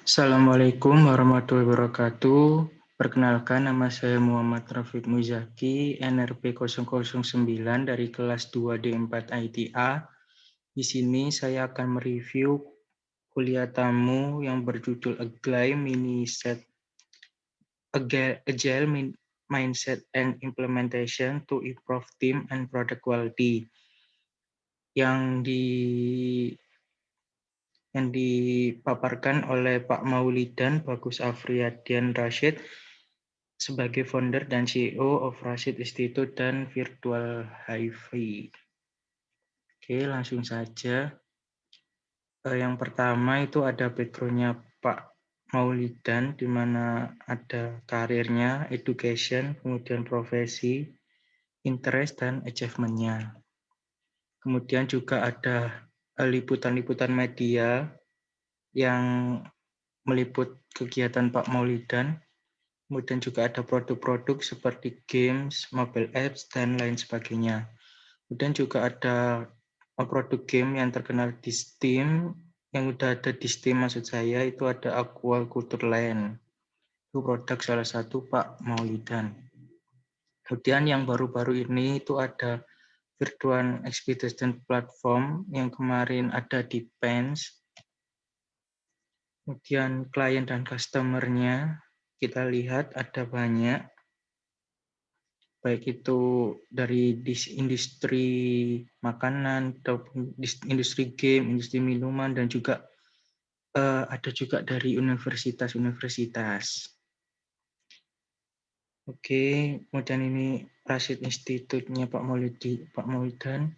Assalamualaikum warahmatullahi wabarakatuh. Perkenalkan, nama saya Muhammad Rafiq Muzaki, NRP 009 dari kelas 2D4 ITA. Di sini saya akan mereview kuliah tamu yang berjudul Agile Mindset and Implementation to Improve Team and Product Quality yang dipaparkan oleh Pak Maulidan Bagus Afriyadian Rashid sebagai founder dan CEO of Rashid Institute dan Virtual Hi-Fi. Oke, langsung saja. Yang pertama itu ada background-nya Pak Maulidan, di mana ada karirnya, education, kemudian profesi, interest, dan achievement-nya. Kemudian juga ada liputan-liputan media yang meliput kegiatan Pak Maulidan. Kemudian juga ada produk-produk seperti games, mobile apps, dan lain sebagainya. Kemudian juga ada produk game yang terkenal di Steam, yang udah ada di Steam maksud saya, itu ada Aqua Culture Land. Itu produk salah satu Pak Maulidan. Kemudian yang baru-baru ini itu ada Virtual Expedition Platform yang kemarin ada di Pens. Kemudian klien dan customer-nya kita lihat ada banyak, baik itu dari industri makanan, ataupun industri game, industri minuman, dan juga ada juga dari universitas-universitas. Oke, kemudian ini Rashid Institute-nya Pak Maulidan,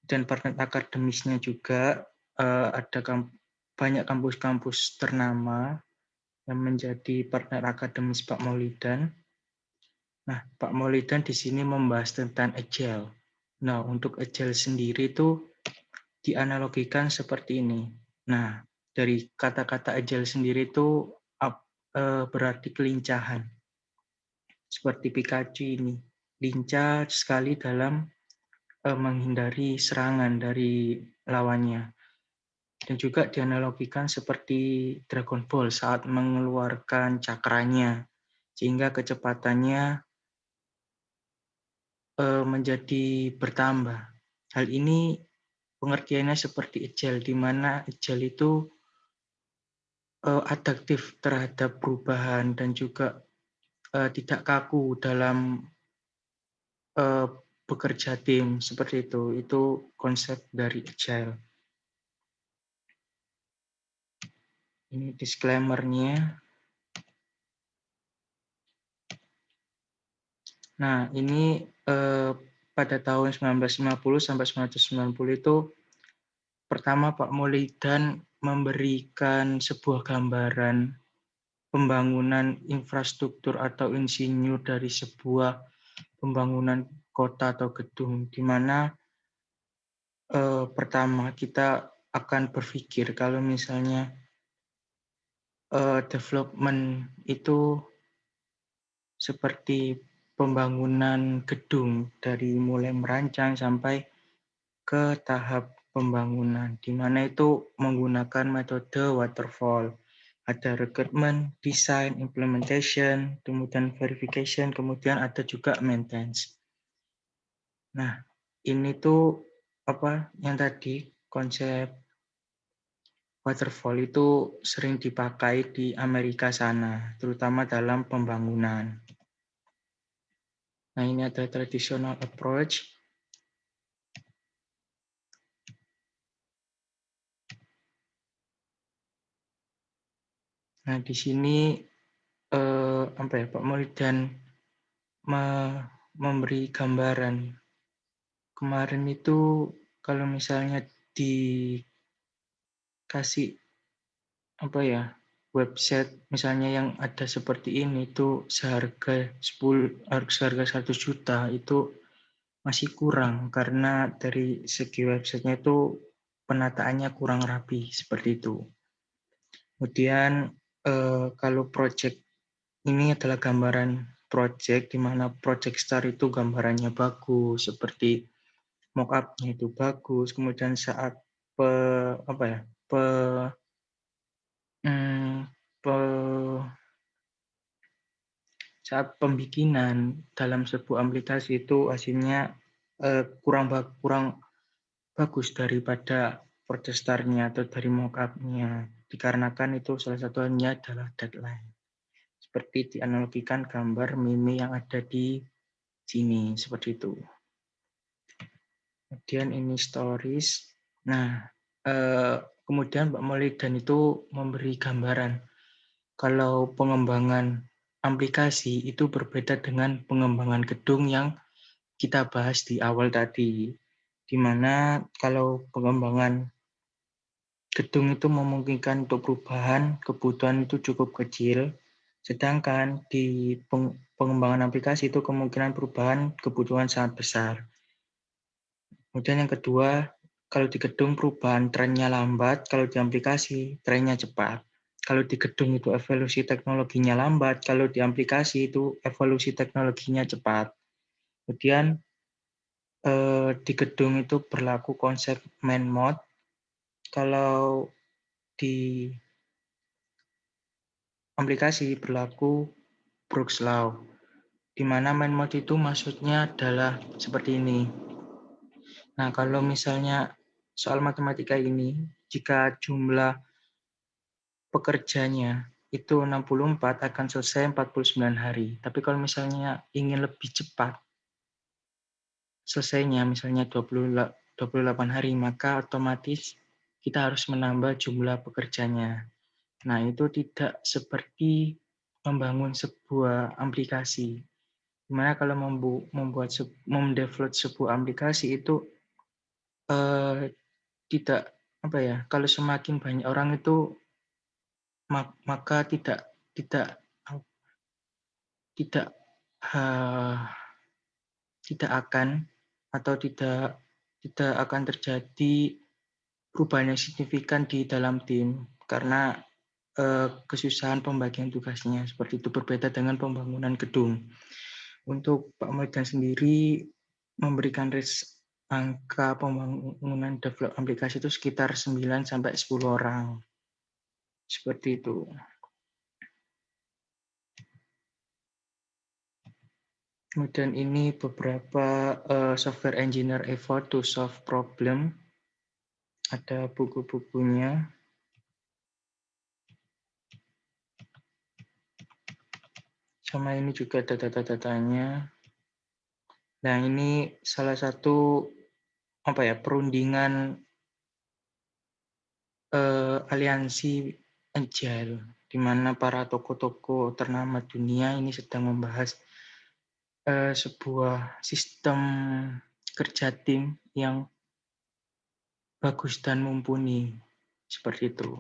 dan partner akademisnya juga ada banyak kampus-kampus ternama yang menjadi partner akademis Pak Maulidan. Nah, Pak Maulidan di sini membahas tentang agile. Nah, untuk agile sendiri itu dianalogikan seperti ini. Nah, dari kata-kata agile sendiri itu berarti kelincahan. Seperti Pikachu ini, lincah sekali dalam menghindari serangan dari lawannya. Dan juga dianalogikan seperti Dragon Ball saat mengeluarkan cakranya, sehingga kecepatannya menjadi bertambah. Hal ini pengertiannya seperti agile, di mana agile itu adaptif terhadap perubahan dan juga tidak kaku dalam bekerja tim, seperti itu. Itu konsep dari agile. Ini disclaimer-nya. Nah, ini pada tahun 1950 sampai 1990 itu pertama Pak Maulidan memberikan sebuah gambaran pembangunan infrastruktur atau insinyur dari sebuah pembangunan kota atau gedung, di mana pertama kita akan berpikir kalau misalnya development itu seperti pembangunan gedung dari mulai merancang sampai ke tahap pembangunan, di mana itu menggunakan metode waterfall. Ada recruitment, design, implementation, kemudian verification, kemudian ada juga maintenance. Nah, ini tuh apa yang tadi konsep waterfall itu sering dipakai di Amerika sana, terutama dalam pembangunan. Nah, ini ada traditional approach. Nah, di sini Pak Maulidan memberi gambaran. Kemarin itu kalau misalnya dikasih website misalnya yang ada seperti ini itu seharga 100 juta itu masih kurang, karena dari segi websitenya itu penataannya kurang rapi seperti itu. Kemudian kalau project ini adalah gambaran project, di mana project start itu gambarannya bagus, seperti mock-up-nya itu bagus. Kemudian saat saat pembikinan dalam sebuah aplikasi itu hasilnya kurang bagus daripada protestarnya atau dari mockupnya, dikarenakan itu salah satunya adalah deadline. Seperti dianalogikan gambar meme yang ada di sini, seperti itu. Kemudian ini stories. Nah, kemudian Mbak Maulidan itu memberi gambaran kalau pengembangan aplikasi itu berbeda dengan pengembangan gedung yang kita bahas di awal tadi, di mana kalau pengembangan gedung itu memungkinkan untuk perubahan kebutuhan itu cukup kecil, sedangkan di pengembangan aplikasi itu kemungkinan perubahan kebutuhan sangat besar. Kemudian yang kedua, kalau di gedung perubahan trennya lambat, kalau di aplikasi trennya cepat. Kalau di gedung itu evolusi teknologinya lambat, kalau di aplikasi itu evolusi teknologinya cepat. Kemudian di gedung itu berlaku konsep man mode. Kalau di aplikasi berlaku Brooks Law, di mana man mode itu maksudnya adalah seperti ini. Nah, kalau misalnya soal matematika ini, jika jumlah pekerjanya itu 64 akan selesai 49 hari. Tapi kalau misalnya ingin lebih cepat selesainya, misalnya 28 hari, maka otomatis kita harus menambah jumlah pekerjanya. Nah, itu tidak seperti membangun sebuah aplikasi. Dimana kalau memdevelop sebuah aplikasi itu tidak apa ya? Kalau semakin banyak orang itu maka tidak akan atau tidak akan terjadi perubahan yang signifikan di dalam tim karena kesusahan pembagian tugasnya seperti itu, berbeda dengan pembangunan gedung. Untuk Pak Maulidan sendiri memberikan angka pembangunan develop aplikasi itu sekitar 9 sampai 10 orang. Seperti itu. Kemudian ini beberapa software engineer effort to solve problem. Ada buku-bukunya. Sama ini juga ada data-datanya. Nah, ini salah satu perundingan aliansi Agile, di mana para tokoh-tokoh ternama dunia ini sedang membahas sebuah sistem kerja tim yang bagus dan mumpuni, seperti itu.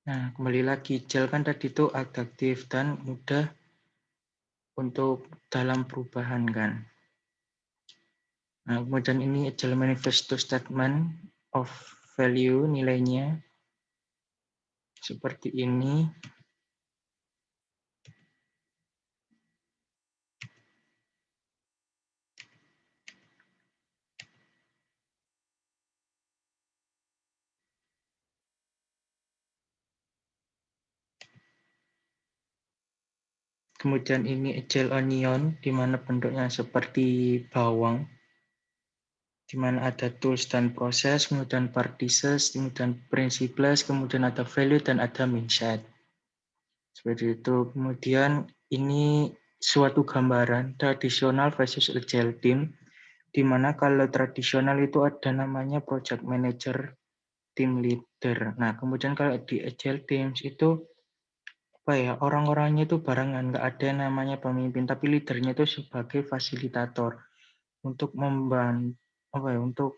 Nah, kembali lagi, Agile kan tadi itu adaptif dan mudah untuk dalam perubahan kan. Nah, kemudian ini Agile Manifesto Statement of Value, nilainya seperti ini. Kemudian ini Agile Onion, di mana bentuknya seperti bawang, di mana ada tools dan proses, kemudian practices, kemudian principles, kemudian ada value, dan ada mindset. Seperti itu. Kemudian ini suatu gambaran tradisional versus Agile team, di mana kalau tradisional itu ada namanya project manager, team leader. Nah, kemudian kalau di Agile teams itu orang-orangnya itu barengan, nggak ada yang namanya pemimpin, tapi leadernya itu sebagai fasilitator untuk untuk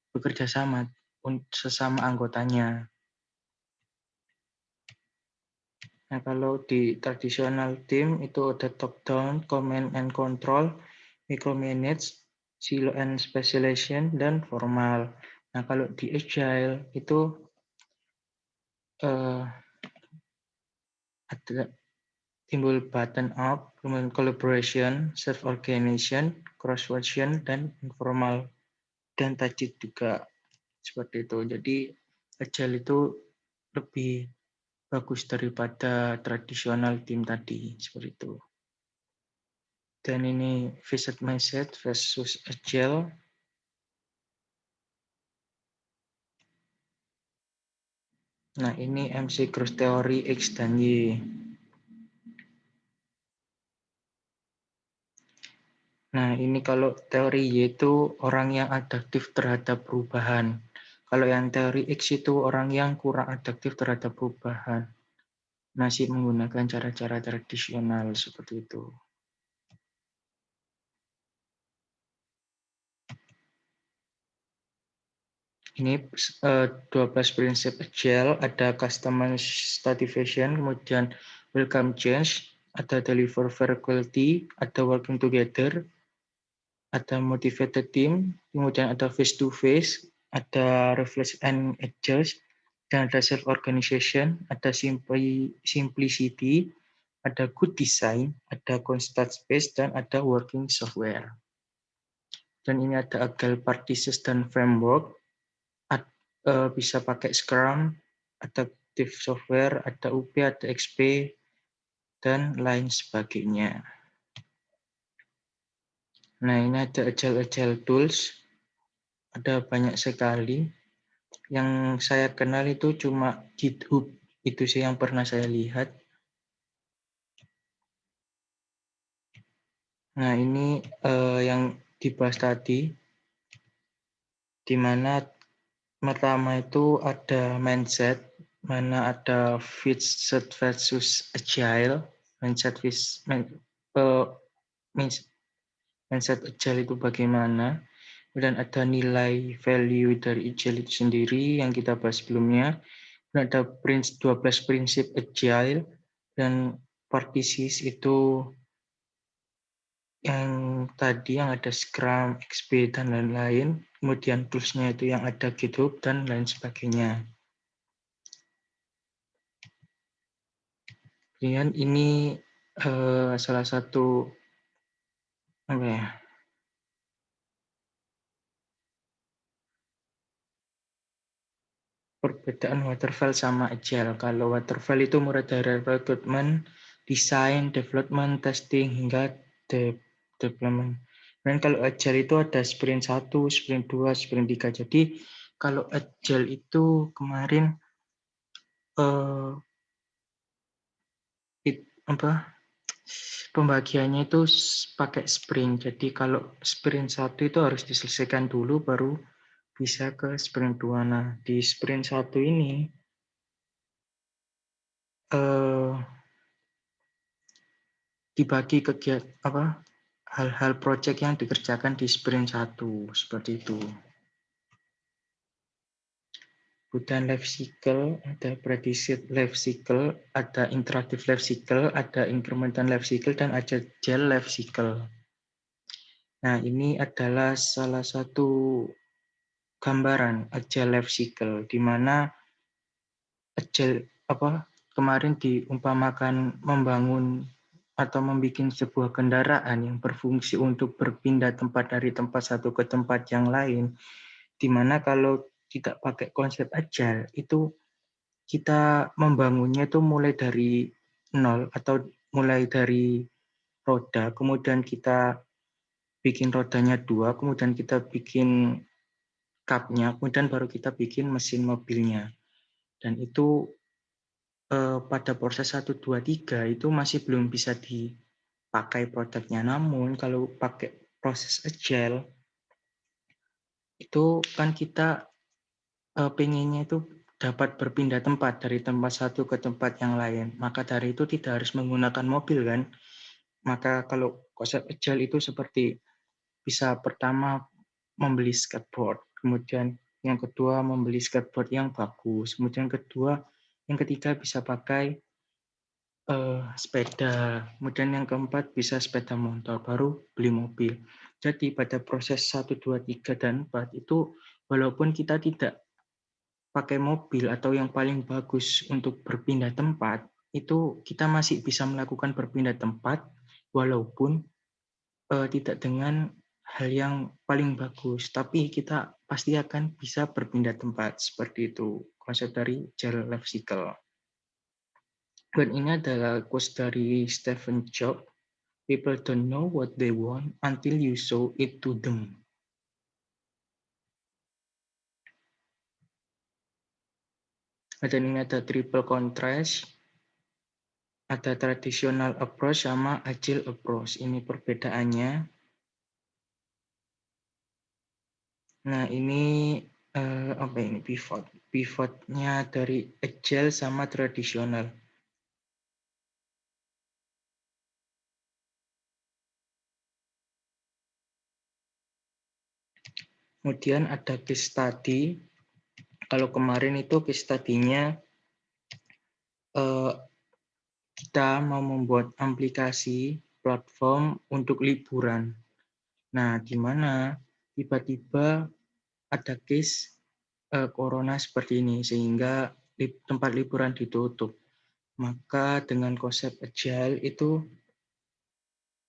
bekerja sama sesama anggotanya. Nah, kalau di traditional team itu ada top down, command and control, micromanage, silo and specialization, dan formal. Nah, kalau di agile itu ada timbul button up, kemudian collaboration, self-organization, cross-version, dan informal, dan tajid juga seperti itu. Jadi agile itu lebih bagus daripada tradisional team tadi, seperti itu. Dan ini visit mindset versus agile. Nah, ini MC Cross teori X dan Y. Nah, ini kalau teori Y itu orang yang adaptif terhadap perubahan. Kalau yang teori X itu orang yang kurang adaptif terhadap perubahan. Masih menggunakan cara-cara tradisional seperti itu. Ini 12 prinsip agile, ada customer satisfaction, kemudian welcome change, ada deliver fair quality, ada working together, ada motivated team, kemudian ada face to face, ada refresh and adjust, dan ada self organization, ada simplicity, ada good design, ada constant space, dan ada working software. Dan ini ada agile practices dan framework, bisa pakai Scrum, ada Active Software, ada UP, ada XP, dan lain sebagainya. Nah, ini ada Agile Tools, ada banyak sekali. Yang saya kenal itu cuma GitHub, itu sih yang pernah saya lihat. Nah, ini yang dibahas tadi, di mana pertama itu ada mindset, mana ada mindset versus agile, mindset mindset agile itu bagaimana, dan ada nilai value dari agile itu sendiri yang kita bahas sebelumnya, dan ada 12 prinsip agile, dan practices itu yang tadi yang ada Scrum, XP, dan lain-lain, kemudian tools-nya itu yang ada GitHub, dan lain sebagainya. Kemudian ini salah satu apa ya, perbedaan waterfall sama agile. Kalau waterfall itu mulai dari recruitment, design, development, testing, hingga development. Dan kalau agile itu ada sprint 1, sprint 2, sprint 3. Jadi kalau agile itu kemarin pembagiannya itu pakai sprint. Jadi kalau sprint 1 itu harus diselesaikan dulu baru bisa ke sprint 2. Nah, di sprint 1 ini dibagi kegiatan hal-hal project yang dikerjakan di sprint 1 seperti itu. Kemudian life cycle, ada predicted life cycle, ada interactive life cycle, ada incremental life cycle, dan ada agile life cycle. Nah, ini adalah salah satu gambaran agile life cycle, di mana agile kemarin diumpamakan membangun atau membuat sebuah kendaraan yang berfungsi untuk berpindah tempat dari tempat satu ke tempat yang lain, di mana kalau tidak pakai konsep agile itu kita membangunnya itu mulai dari nol atau mulai dari roda, kemudian kita bikin rodanya 2, kemudian kita bikin cupnya, kemudian baru kita bikin mesin mobilnya. Dan itu pada proses 1, 2, 3 itu masih belum bisa dipakai produknya. Namun kalau pakai proses agile, itu kan kita pengennya itu dapat berpindah tempat dari tempat satu ke tempat yang lain. Maka dari itu tidak harus menggunakan mobil kan. Maka kalau konsep agile itu seperti bisa pertama membeli skateboard, kemudian yang kedua membeli skateboard yang bagus, kemudian yang ketiga bisa pakai sepeda, kemudian yang keempat bisa sepeda motor, baru beli mobil. Jadi pada proses 1, 2, 3, dan 4 itu walaupun kita tidak pakai mobil atau yang paling bagus untuk berpindah tempat, itu kita masih bisa melakukan berpindah tempat walaupun tidak dengan hal yang paling bagus, tapi kita pasti akan bisa berpindah tempat. Seperti itu konsep dari agile life cycle. Dan ini adalah quotes dari Stephen Jobs. People don't know what they want until you show it to them. Dan ini ada triple contrast, ada traditional approach sama agile approach. Ini perbedaannya. Nah ini apa ini pivot? Pivotnya dari agile sama tradisional. Kemudian ada case study. Kalau kemarin itu case study-nya kita mau membuat aplikasi platform untuk liburan. Nah, di mana tiba-tiba ada case corona seperti ini sehingga tempat liburan ditutup. Maka dengan konsep agile itu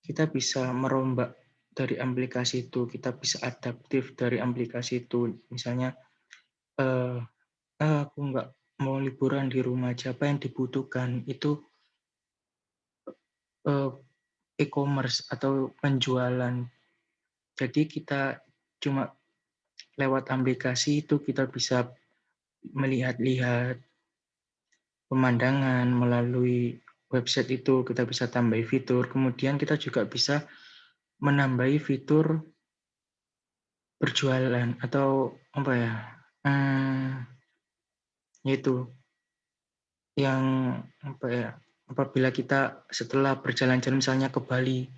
kita bisa merombak dari aplikasi itu, kita bisa adaptif dari aplikasi itu. Misalnya, aku nggak mau liburan di rumah aja, apa yang dibutuhkan itu e-commerce atau penjualan. Jadi kita cuma lewat aplikasi itu kita bisa melihat-lihat pemandangan melalui website itu, kita bisa tambah fitur. Kemudian kita juga bisa menambahi fitur berjualan atau apa ya? Yaitu yang apa ya? Apabila kita setelah berjalan-jalan misalnya ke Bali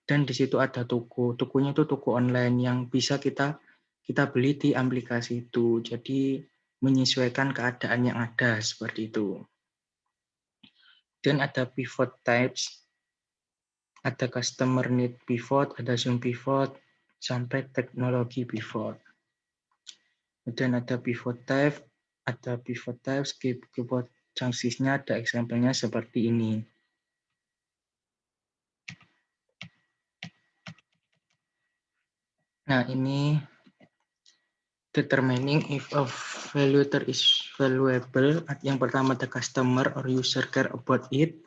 dan di situ ada toko, tokonya itu toko online yang bisa kita beli di aplikasi itu. Jadi menyesuaikan keadaan yang ada seperti itu. Dan ada pivot types, ada customer need pivot, ada zoom pivot, sampai teknologi pivot. Kemudian ada pivot types, pivot junctions-nya, ada example-nya seperti ini. Nah, ini determining if a value is valuable. Yang pertama, the customer or user care about it.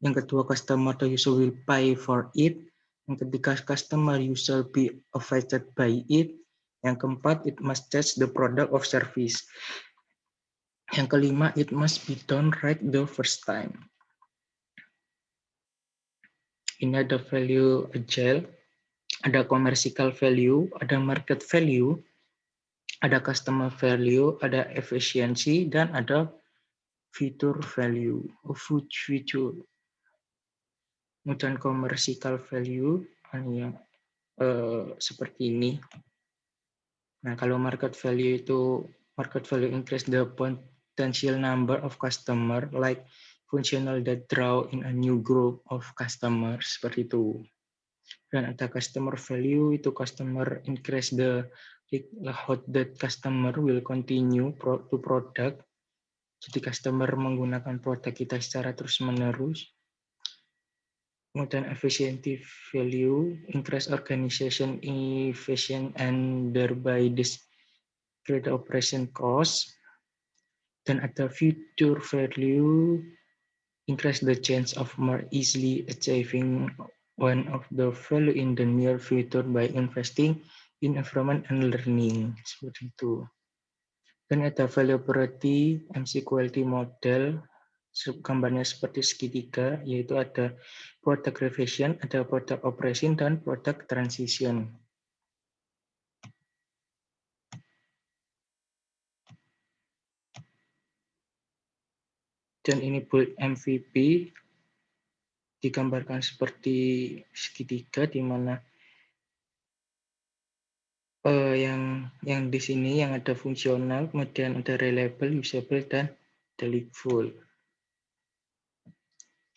Yang kedua, customer or user will pay for it. Yang ketiga, customer user be affected by it. Yang keempat, it must test the product or service. Yang kelima, it must be done right the first time. Ini ada value agile, ada commercial value, ada market value, ada customer value, ada efficiency, dan ada fitur value. Kemudian commercial value yang seperti ini. Nah, kalau market value itu increase the potential number of customer, like functional that draw in a new group of customers, seperti itu. Dan ada customer value, itu customer increase the likelihood that customer will continue to product. Jadi customer menggunakan produk kita secara terus-menerus. Kemudian efficiency value, increase organization efficient and thereby decrease operation cost. Dan ada future value, increase the chance of more easily achieving one of the value in the near future by investing in environment and learning. Seperti itu. Dan ada value priority, MC quality model, gambarnya seperti segitiga, yaitu ada product revision, ada product operation, dan product transition. Dan ini build MVP, digambarkan seperti segitiga, di mana yang di sini yang ada fungsional, kemudian ada reliable, usable, dan delightful.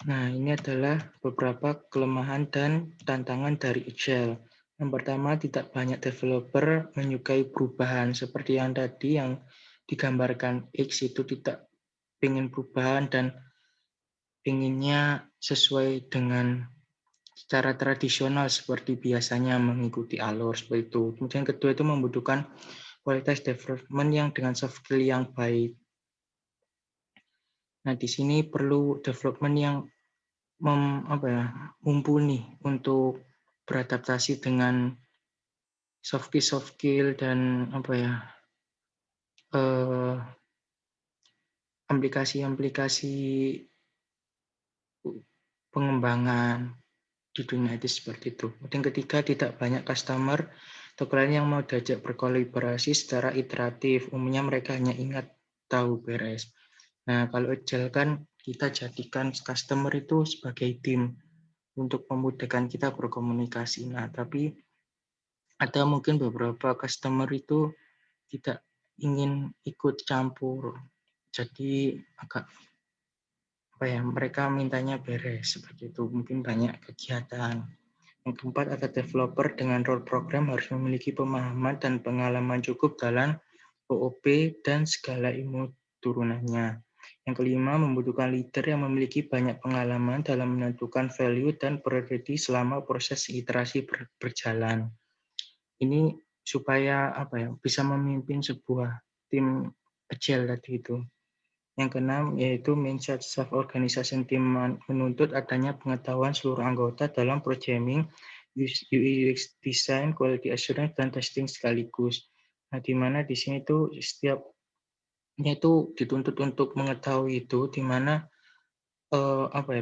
Nah, ini adalah beberapa kelemahan dan tantangan dari Agile. Yang pertama, tidak banyak developer menyukai perubahan. Seperti yang tadi yang digambarkan X itu tidak ingin perubahan dan inginnya sesuai dengan secara tradisional seperti biasanya mengikuti alur seperti itu. Kemudian kedua itu membutuhkan kualitas development yang dengan soft skill yang baik. Nah, di sini perlu development yang mumpuni untuk beradaptasi dengan soft skill dan eh, aplikasi-aplikasi pengembangan di dunia itu seperti itu. Yang ketiga, tidak banyak customer atau klien yang mau diajak berkolaborasi secara iteratif. Umumnya mereka hanya ingat tahu beres. Nah, kalau Agile kan kita jadikan customer itu sebagai tim untuk memudahkan kita berkomunikasi. Nah, tapi ada mungkin beberapa customer itu tidak ingin ikut campur. Jadi agak mereka mintanya beres seperti itu. Mungkin banyak kegiatan. Yang keempat, ada developer dengan role program harus memiliki pemahaman dan pengalaman cukup dalam OOP dan segala ilmu turunannya. Yang kelima, membutuhkan leader yang memiliki banyak pengalaman dalam menentukan value dan priority selama proses iterasi berjalan. Ini supaya bisa memimpin sebuah tim agile tadi itu. Yang keenam yaitu mindset self-organization team menuntut adanya pengetahuan seluruh anggota dalam programming, UX design, quality assurance, dan testing sekaligus. Nah, di mana di sini itu setiapnya itu dituntut untuk mengetahui itu, di mana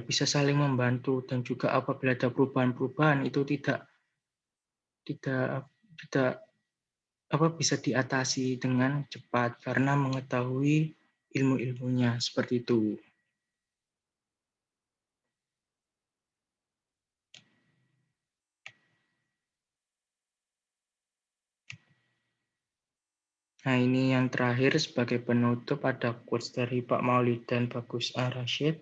bisa saling membantu dan juga apabila ada perubahan-perubahan itu tidak tidak bisa diatasi dengan cepat karena mengetahui ilmu-ilmunya seperti itu. Nah, ini yang terakhir sebagai penutup ada quotes dari Pak Maulid dan Bagus A. Rashid.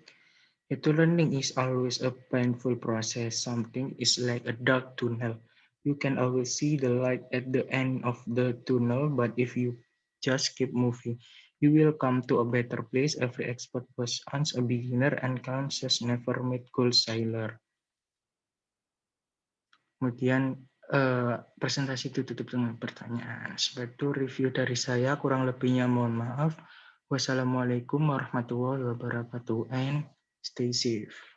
Itu learning is always a painful process. Something is like a dark tunnel. You can always see the light at the end of the tunnel, but if you just keep moving, you will come to a better place. Every expert was once a beginner and Kansas never met gold sailor. Kemudian presentasi ditutup dengan pertanyaan. Seperti itu review dari saya, kurang lebihnya mohon maaf. Wassalamualaikum warahmatullahi wabarakatuh and stay safe.